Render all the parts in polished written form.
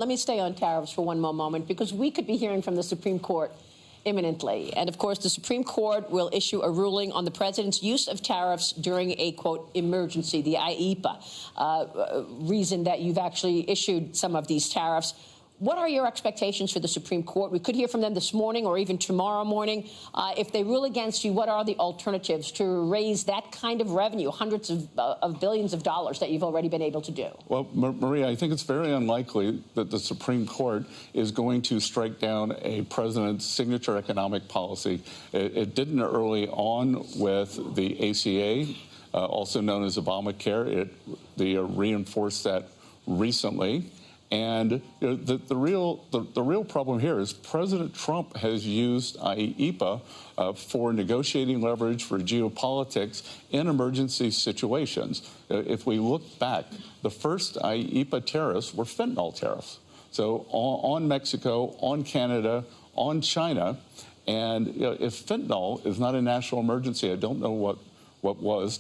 Let me stay on tariffs for one more moment, because we could be hearing from the Supreme Court imminently. And of course, the Supreme Court will issue a ruling on the president's use of tariffs during a, quote, emergency, the IEEPA reason that you've actually issued some of these tariffs. What are your expectations for the Supreme Court? We could hear from them this morning or even tomorrow morning. If they rule against you, what are the alternatives to raise that kind of revenue, hundreds of billions of dollars that you've already been able to do? Well, Maria, I think it's very unlikely that the Supreme Court is going to strike down a president's signature economic policy. It didn't early on with the ACA, also known as Obamacare. They reinforced that recently. And the real problem here is President Trump has used IEEPA for negotiating leverage for geopolitics in emergency situations. If we look back, the first IEEPA tariffs were fentanyl tariffs. So on Mexico, on Canada, on China. And if fentanyl is not a national emergency, I don't know what was.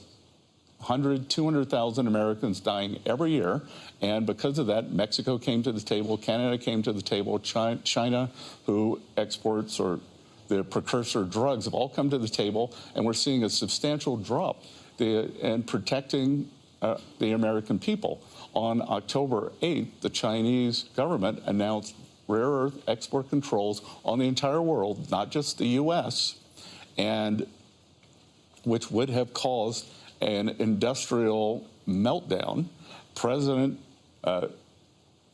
200,000 Americans dying every year. And because of that, Mexico came to the table, Canada came to the table, China, who exports or the precursor drugs, have all come to the table, and we're seeing a substantial drop in protecting the American people. On October 8th, the Chinese government announced rare earth export controls on the entire world, not just the U.S., and which would have caused an industrial meltdown. President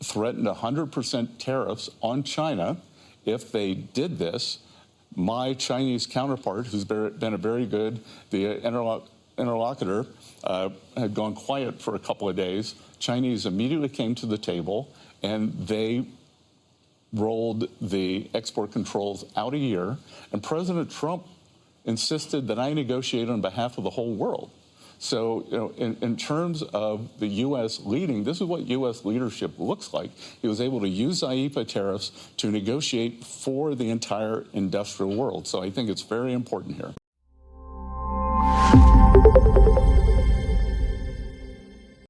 threatened 100% tariffs on China if they did this. My Chinese counterpart, who's been a very good interlocutor, had gone quiet for a couple of days. Chinese immediately came to the table, and they rolled the export controls out a year. And President Trump insisted that I negotiate on behalf of the whole world. So, in terms of the U.S. leading, this is what U.S. leadership looks like. He was able to use IEEPA tariffs to negotiate for the entire industrial world. So I think it's very important here.